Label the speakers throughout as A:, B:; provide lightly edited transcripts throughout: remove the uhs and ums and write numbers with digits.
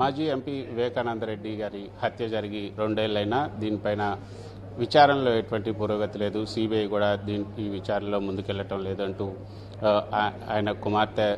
A: మాజీ ఎంపీ వివేకానంద రెడ్డి గారి హత్య జరిగి 2 ఏళ్లైనా దీనిపైన విచారణలో ఎటువంటి పురోగతి లేదు. సిబిఐ కూడా ఈ విచారణలో ముందుకెళ్లటం లేదంటూ ఆయన కుమార్తె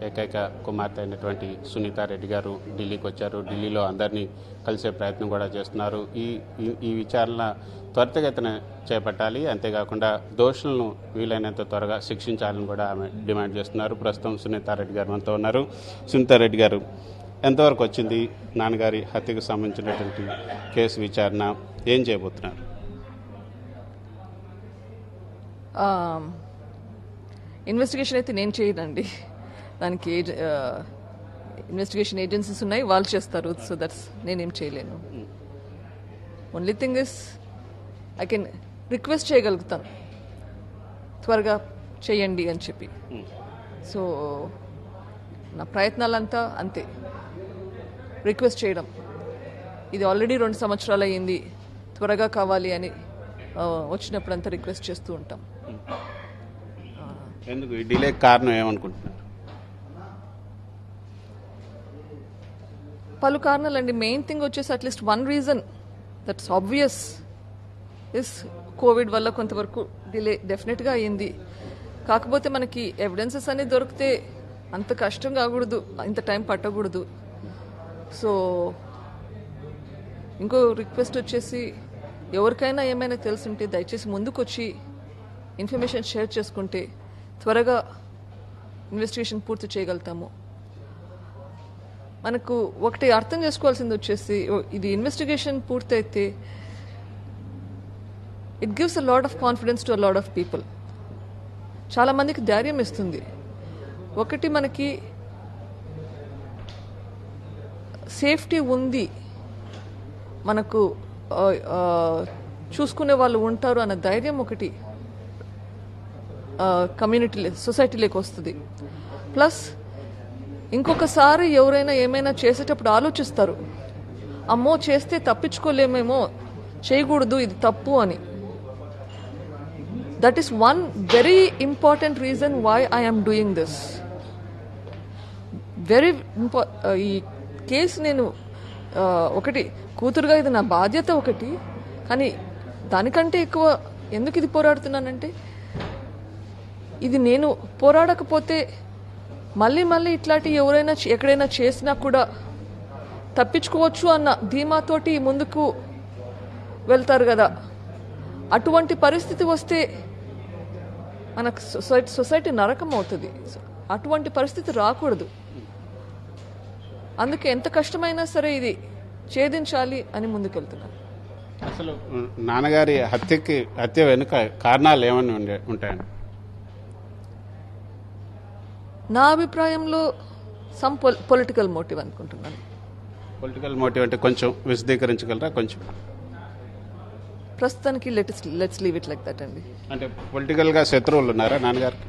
A: ఏకైక కుమార్తె అయినటువంటి సునీతారెడ్డి గారు ఢిల్లీకి వచ్చారు. ఢిల్లీలో అందరినీ కలిసే ప్రయత్నం కూడా చేస్తున్నారు. ఈ విచారణ త్వరితగతిన చేపట్టాలి, అంతేకాకుండా దోషులను వీలైనంత త్వరగా శిక్షించాలని కూడా ఆమె డిమాండ్ చేస్తున్నారు. ప్రస్తుతం సునీతారెడ్డి గారు మనతో ఉన్నారు. సునీతారెడ్డి గారు, ఎంతవరకు వచ్చింది నాన్నగారి హత్యకు సంబంధించినటువంటి కేసు విచారణ? ఏం చేయబోతున్నారు?
B: ఇన్వెస్టిగేషన్ అయితే నేను చేయనండి. దానికి ఇన్వెస్టిగేషన్ ఏజెన్సీస్ ఉన్నాయి, వాళ్ళు చేస్తారు. సో దట్స్ నేనేం చేయలేను. Only thing is I can request చేయగలుగుతాను, త్వరగా చేయండి అని చెప్పి. సో నా ప్రయత్నాలంతా అంతే, రిక్వెస్ట్ చేయడం. ఇది ఆల్రెడీ 2 సంవత్సరాలు అయ్యింది, త్వరగా కావాలి అని వచ్చినప్పుడంతా రిక్వెస్ట్ చేస్తూ ఉంటాం.
A: ఎందుకు ఈ డిలే కారణం ఏమనుకుంటున్నారు?
B: పలు కారణాలండి. మెయిన్ థింగ్ వచ్చేసి at least one reason that's obvious is Covid వల్ల కొంతవరకు డిలే డెఫినెట్గా అయ్యింది. కాకపోతే మనకి ఎవిడెన్సెస్ అనేది దొరికితే అంత కష్టం కాకూడదు, ఇంత టైం పట్టకూడదు. సో ఇంకో రిక్వెస్ట్ వచ్చేసి ఎవరికైనా ఏమైనా తెలుసుంటే దయచేసి ముందుకు వచ్చి ఇన్ఫర్మేషన్ షేర్ చేసుకుంటే త్వరగా ఇన్వెస్టిగేషన్ పూర్తి చేయగలుగుతాము. మనకు ఒకటి అర్థం చేసుకోవాల్సింది వచ్చేసి, ఇది ఇన్వెస్టిగేషన్ పూర్తయితే it gives a lot of confidence to a lot of people. చాలా మందికి ధైర్యం ఇస్తుంది. ఒకటి మనకి సేఫ్టీ ఉంది, మనకు చూసుకునే వాళ్ళు ఉంటారు అన్న ధైర్యం ఒకటి కమ్యూనిటీ సొసైటీలోకి వస్తుంది. ప్లస్ ఇంకొకసారి ఎవరైనా ఏమైనా చేసేటప్పుడు ఆలోచిస్తారు, అమ్మో చేస్తే తప్పించుకోలేమేమో, చేయకూడదు, ఇది తప్పు అని. That is one very important reason why I'm doing this. ఈ కేసు నేను ఒకటి కూతురుగా ఇది నా బాధ్యత ఒకటి, కానీ దానికంటే ఎక్కువ ఎందుకు ఇది పోరాడుతున్నానంటే, ఇది నేను పోరాడకపోతే మళ్ళీ మళ్ళీ ఇట్లాంటి ఎవరైనా ఎక్కడైనా చేసినా కూడా తప్పించుకోవచ్చు అన్న ధీమాతోటి ముందుకు వెళ్తారు కదా. అటువంటి పరిస్థితి వస్తే మనకు సొసైటీ నరకం అవుతుంది. అటువంటి పరిస్థితి రాకూడదు. అందుకే ఎంత కష్టమైనా సరే ఇది ఛేదించాలి అని ముందుకెళ్తున్నాను.
A: అసలు నాన్నగారి హత్య వెనుక కారణాలు ఏమని ఉంటాయండి?
B: నా అభిప్రాయంలో సమ్ పొలిటికల్ మోటివ్ అనుకుంటున్నాను.
A: పొలిటికల్ మోటివ్ అంటే కొంచెం విశదీకరించగలరా? కొంచెం
B: ప్రస్తుతానికి let's leave it like that అండి.
A: అంటే పొలిటికల్గా శత్రువులు ఉన్నారా నాన్నగారికి?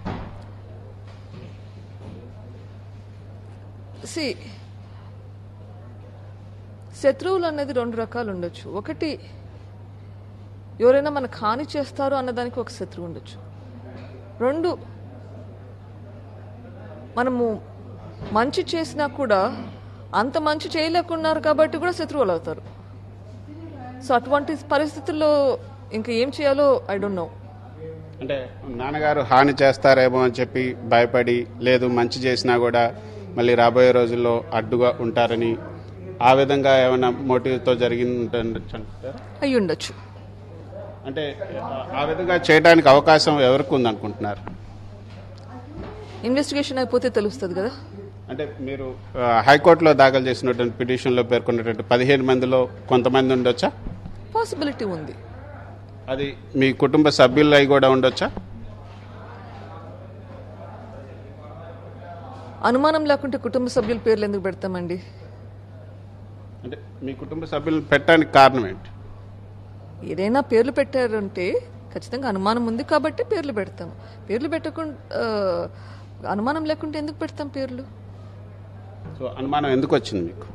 B: శత్రువులు అనేది 2 రకాలు ఉండొచ్చు. ఒకటి, ఎవరైనా మనకు హాని చేస్తారు అన్నదానికి ఒక శత్రువు ఉండొచ్చు. 2, మనము మంచి చేసినా కూడా అంత మంచి చేయలేకున్నారు కాబట్టి కూడా శత్రువులు అవుతారు. సో అటువంటి పరిస్థితుల్లో ఇంకా ఏం చేయాలో ఐ డోంట్ నో.
A: అంటే నాన్నగారు హాని చేస్తారేమో అని చెప్పి భయపడి, లేదు మంచి చేసినా కూడా మళ్ళీ రాబోయే రోజుల్లో అడ్డుగా ఉంటారని, ఆ విధంగా ఏమైనా మోటివ్తో జరిగిందంటారు?
B: అయి ఉండొచ్చు.
A: అంటే ఆ విధంగా చేయడానికి అవకాశం ఎవరికి ఉందనుకుంటున్నారు?
B: ఇన్వెస్టిగేషన్ అయిపోతే తెలుస్తుంది కదా.
A: అంటే మీరు హైకోర్టులో దాఖలు చేసినటువంటి పిటిషన్లో పేర్కొన్నటువంటి 15 మందిలో కొంతమంది ఉండొచ్చా?
B: పాసిబిలిటీ ఉంది.
A: అది మీ కుటుంబ సభ్యులు అయి కూడా ఉండొచ్చా?
B: అనుమానం లేకుంటే కుటుంబ సభ్యుల పేర్లు ఎందుకు పెడతామండి?
A: అంటే మీ కుటుంబ సభ్యులు పెట్టడానికి కారణం ఏంటి?
B: ఏదైనా పేర్లు పెట్టారంటే ఖచ్చితంగా అనుమానం ఉంది కాబట్టి పేర్లు పెడతాం. పేర్లు పెట్టకుండా అనుమానం లేకుంటే ఎందుకు పెడతాం పేర్లు?
A: సో అనుమానం ఎందుకు వచ్చింది మీకు?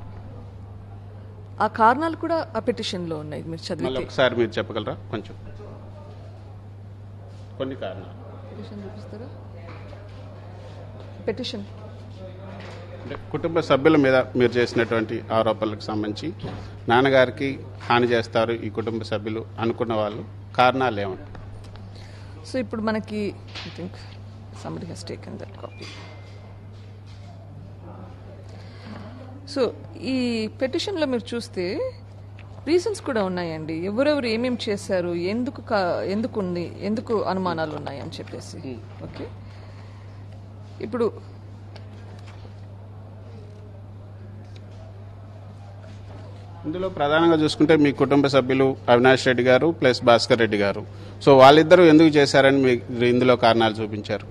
B: ఆ కారణాలు కూడా ఆ పిటిషన్లో ఉన్నాయి, మీరు చదివితే.
A: ఒకసారి మీరు చెప్పగలరా కొంచెం? కొన్ని కారణాలు
B: పిటిషన్ చూపిస్తారా? పిటిషన్
A: అంటే కుటుంబ సభ్యుల మీద మీరు చేసినటువంటి ఆరోపణలకు సంబంధించి నాన్నగారికి హాని చేస్తారు ఈ కుటుంబ సభ్యులు అనుకున్న వాళ్ళు కారణాలు ఏమంటారు?
B: సో ఇప్పుడు మనకి I think somebody has taken that copy. So ఈ పెటిషన్లో మీరు చూస్తే రీజన్స్ కూడా ఉన్నాయండి, ఎవరెవరు ఏమేమి చేశారు, ఎందుకు అనుమానాలు ఉన్నాయి అని చెప్పేసి. ఓకే, ఇప్పుడు
A: ఇందులో ప్రధానంగా చూసుకుంటే మీ కుటుంబ సభ్యులు అవినాష్ రెడ్డి గారు ప్లస్ భాస్కర్ రెడ్డి గారు, సో వాళ్ళిద్దరూ ఎందుకు చేశారని మీరు ఇందులో కారణాలు చూపించారు?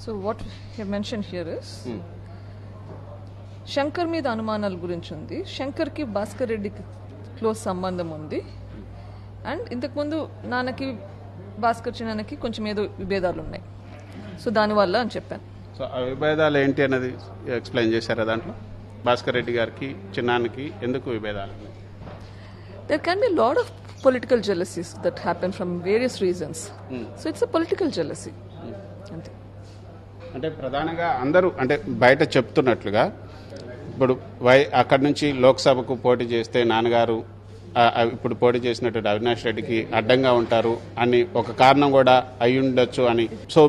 B: So what you mention here is Shankar మీద అనుమానాల గురించి ఉంది. శంకర్కి భాస్కర్ రెడ్డికి క్లోజ్ సంబంధం ఉంది. అండ్ ఇంతకుముందు నాన్నకి భాస్కర్ చిన్నాన్నకి కొంచెం ఏదో విభేదాలు ఉన్నాయి. సో దానివల్ల అని చెప్పాను.
A: సో ఆ విభేదాలు ఏంటి అన్నది ఎక్స్ప్లెయిన్ చేశారా దాంట్లో? భాస్కర్ రెడ్డి గారికి చిన్నాన్నకి ఎందుకు విభేదాలు?
B: There can be a lot of political jealousies that happen from various reasons. So it's a political jealousy. అంతే.
A: అంటే ప్రధానంగా అందరూ అంటే బయట చెప్తున్నట్లుగా ఇప్పుడు అక్కడి నుంచి లోక్సభకు పోటీ చేస్తే నాన్నగారు ఇప్పుడు పోటీ చేసినటువంటి అవినాష్ రెడ్డికి అడ్డంగా ఉంటారు అని ఒక కారణం కూడా అయి ఉండొచ్చు అని. సో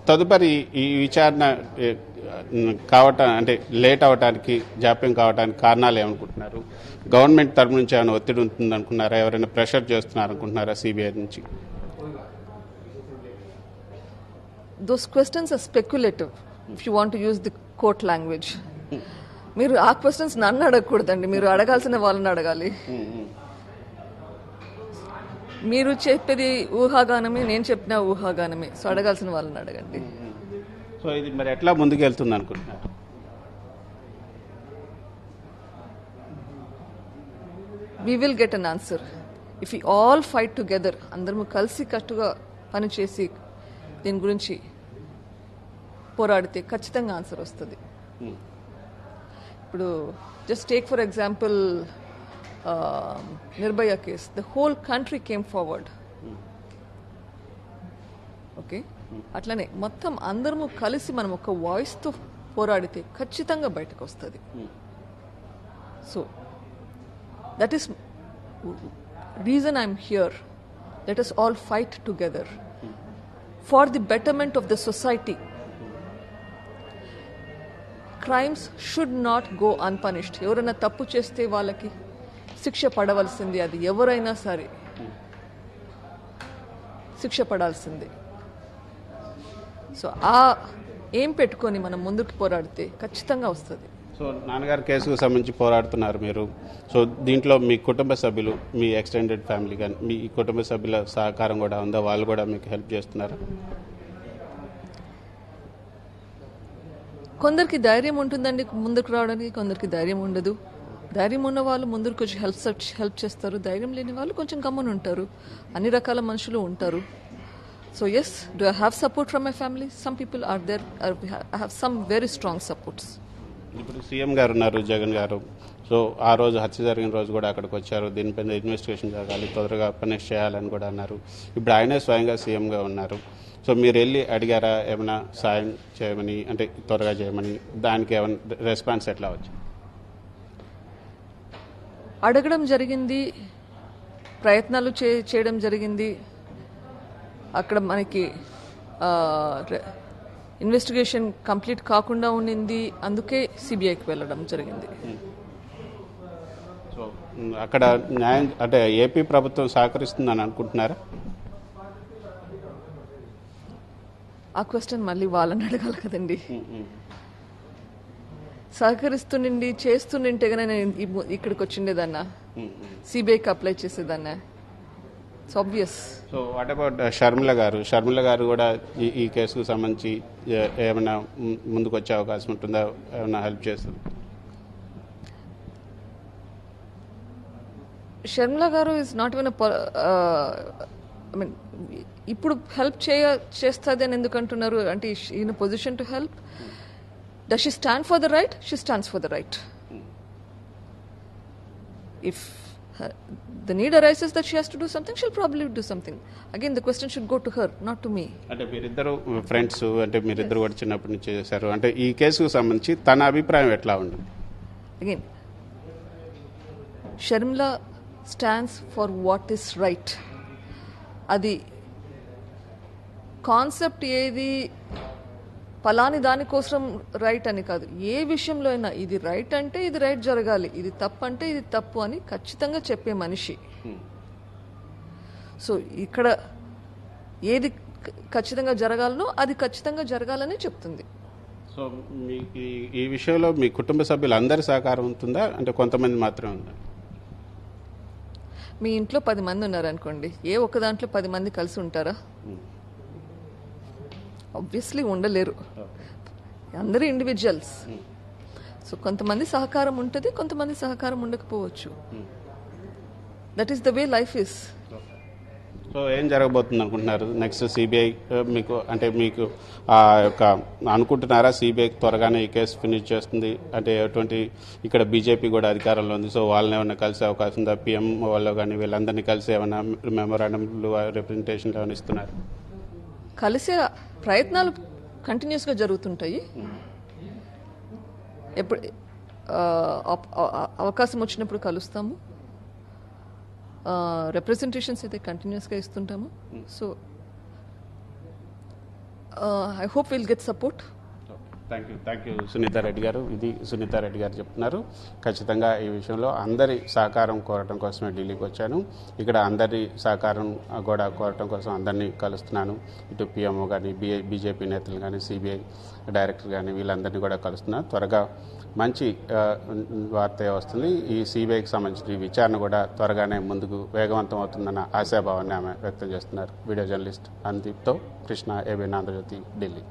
A: తదుపరి ఈ విచారణ అంటే లేట్ అవడానికి, జాప్యం కావడానికి కారణాలు ఏమనుకుంటున్నారు? గవర్నమెంట్ తరపు నుంచి ఏమైనా ఒత్తిడి ఉంటుంది అనుకున్నారా? ఎవరైనా ప్రెషర్ చేస్తున్నారు అనుకుంటున్నారా సిబిఐ నుంచి?
B: Those questions are speculative, if you want to use the court language. మీరు ఆ క్వశ్చన్స్ నన్ను అడగకూడదండి, మీరు అడగాల్సిన వాళ్ళని అడగాలి. మీరు చెప్పేది ఊహాగానమే, నేను చెప్పిన ఊహాగానమే. సో అడగాల్సిన వాళ్ళని అడగండి.
A: సో ఇది మరి ఎట్లా ముందుకు వెళ్తుంది అనుకుంటున్నారు?
B: We will get an answer if we all fight together. అందరము కలిసి కట్టుగా పనిచేసి దీని గురించి పోరాడితే ఖచ్చితంగా ఆన్సర్ వస్తుంది. ఇప్పుడు just take for example Nirbhaya case, the whole country came forward. Okay, అట్లనే మొత్తం అందరము కలిసి మనం ఒక వాయిస్తో పోరాడితే ఖచ్చితంగా బయటకు వస్తుంది. So that is reason I'm here. Let us all fight together for the betterment of the society. Crimes should not go unpunished. ఎవరైనా తప్పు చేస్తే వాళ్ళకి శిక్ష పడవలసింది, అది ఎవరైనా సరే శిక్ష పడాల్సిందే. సో ఆ ఏం పెట్టుకొని మనం ముందుకు పోరాడితే ఖచ్చితంగా వస్తుంది.
A: సో నాన్నగారి కేసుకు సంబంధించి పోరాడుతున్నారు మీరు. సో దీంట్లో మీ కుటుంబ సభ్యులు, మీ ఎక్స్టెండెడ్ ఫ్యామిలీ కానీ మీ కుటుంబ సభ్యుల సహకారం కూడా ఉందా? వాళ్ళు కూడా మీకు హెల్ప్ చేస్తున్నారా?
B: కొందరికి ధైర్యం ఉంటుందండి ముందుకు రావడానికి, కొందరికి ధైర్యం ఉండదు. ధైర్యం ఉన్న వాళ్ళు ముందుకు వచ్చి హెల్ప్ చేస్తారు. ధైర్యం లేని వాళ్ళు కొంచెం గమ్మున ఉంటారు. అన్ని రకాల మనుషులు ఉంటారు. So yes, do I have support from my family? Some people are there, I have some very strong supports.
A: ఇప్పుడు సీఎం గారు ఉన్నారు, జగన్ గారు. సో ఆ రోజు హత్య జరిగిన రోజు కూడా అక్కడికి వచ్చారు. దీనిపైన ఇన్వెస్టిగేషన్ జరగాలి, తొందరగా పనిష్ చేయాలని కూడా అన్నారు. ఇప్పుడు ఆయనే స్వయంగా సీఎంగా ఉన్నారు. సో మీరు వెళ్ళి అడిగారా ఏమైనా సాయం చేయమని, అంటే త్వరగా చేయమని? దానికి ఏమైనా రెస్పాన్స్ ఎట్లా వచ్చింది?
B: అడగడం జరిగింది, ప్రయత్నాలు చేయడం జరిగింది. అక్కడ మనకి ఇన్వెస్టిగేషన్ కంప్లీట్ కాకుండా ఉండింది, అందుకే సిబిఐకి వెళ్ళడం జరిగింది.
A: సో అక్కడ న్యాయం అంటే ఏపీ ప్రభుత్వం సహకరిస్తుందని అనుకుంటున్నారా?
B: ఆ క్వశ్చన్ మళ్ళీ వాళ్ళని అడగాలి కదండి. సహకరిస్తుండి చేస్తుంటే కానీ నేను ఇక్కడికి వచ్చిండేదన్నా, సిబిఐకి అప్లై చేసేదన్నా. It's obvious.
A: So what about Sharmila garu? Sharmila గారు కూడా ఈ కేసుకు సంబంధించి ఏమైనా ముందుకు వచ్చే అవకాశం ఉంటుందా? ఏమైనా హెల్ప్ చేస్తుంది?
B: షర్మిల గారు is not even I mean ఇప్పుడు హెల్ప్ చేస్తుంది అని ఎందుకు అంటున్నారు? అంటే in position to help. Does she stand for the right? She stands for the right. if the need arises that she has to do something, she'll probably do something. Again, the question should go to her, not to me.
A: అంటే మీరిద్దరు friends, అంటే మీరిద్దరు కూడా చిన్నప్పటి నుంచి చేశారు, అంటే ఈ కేసుకు సంబంధించి తన అభిప్రాయం ఎట్లా ఉంది?
B: Again, Sharmila stands for what is right. అది కాన్సెప్ట్ ఏది ఫలాని దానికోసం రైట్ అని కాదు. ఏ విషయంలో అయినా ఇది రైట్ అంటే ఇది రైట్ జరగాలి, ఇది తప్పు అంటే ఇది తప్పు అని ఖచ్చితంగా చెప్పే మనిషి. సో ఇక్కడ ఏది ఖచ్చితంగా జరగాలనో అది ఖచ్చితంగా జరగాలని చెప్తుంది.
A: సో మీకు ఈ విషయంలో మీ కుటుంబ సభ్యులు అందరి సహకారం ఉంటుందా, అంటే కొంతమంది మాత్రమే ఉందా?
B: మీ ఇంట్లో 10 మంది ఉన్నారనుకోండి, ఏ ఒక్క దాంట్లో 10 మంది కలిసి ఉంటారా? ఆబ్వియస్లీ ఉండలేరు. అందరూ ఇండివిజువల్స్. సో కొంతమంది సహకారం ఉంటుంది, కొంతమంది సహకారం ఉండకపోవచ్చు. That is the way life is.
A: So ఏం జరగబోతుంది అనుకుంటున్నారు నెక్స్ట్? సిబిఐ మీకు అంటే మీకు ఆ యొక్క అనుకుంటున్నారా సిబిఐ త్వరగానే ఈ కేసు ఫినిష్ చేస్తుంది? అంటే ఎటువంటి ఇక్కడ బీజేపీ కూడా అధికారంలో ఉంది, సో వాళ్ళని ఏమైనా కలిసే అవకాశం ఉందా? పిఎం వాళ్ళు కానీ వీళ్ళందరినీ కలిసి ఏమైనా మెమోరాండంలు రిప్రజెంటేషన్లు ఏమైనా ఇస్తున్నారు?
B: కలిసే ప్రయత్నాలు కంటిన్యూస్గా జరుగుతుంటాయి. ఎప్పుడు అవకాశం వచ్చినప్పుడు కలుస్తాము. రిప్రజెంటేషన్స్ అయితే కంటిన్యూస్గా ఇస్తుంటాము. So I hope will get support.
A: Thank you Sunitha Reddy garu. ఇది సునీతారెడ్డి గారు చెప్తున్నారు. ఖచ్చితంగా ఈ విషయంలో అందరి సహకారం కోరటం కోసమే ఢిల్లీకి వచ్చాను. ఇక్కడ అందరి సహకారం కూడా కోరటం కోసం అందరినీ కలుస్తున్నాను. ఇటు పిఎంఓ కానీ బీజేపీ నేతలు కానీ సిబిఐ డైరెక్టర్ కానీ వీళ్ళందరినీ కూడా కలుస్తున్నాను. త్వరగా మంచి వార్త వస్తుంది. ఈ సిబిఐకి సంబంధించిన విచారణ కూడా త్వరగానే ముందుకు వేగవంతం అవుతుందన్న ఆశాభావాన్ని ఆమె వ్యక్తం చేస్తున్నారు. వీడియో జర్నలిస్ట్ అనుదీప్తో కృష్ణ, ఏబిఎన్ ఆంధ్రజ్యోతి, ఢిల్లీ.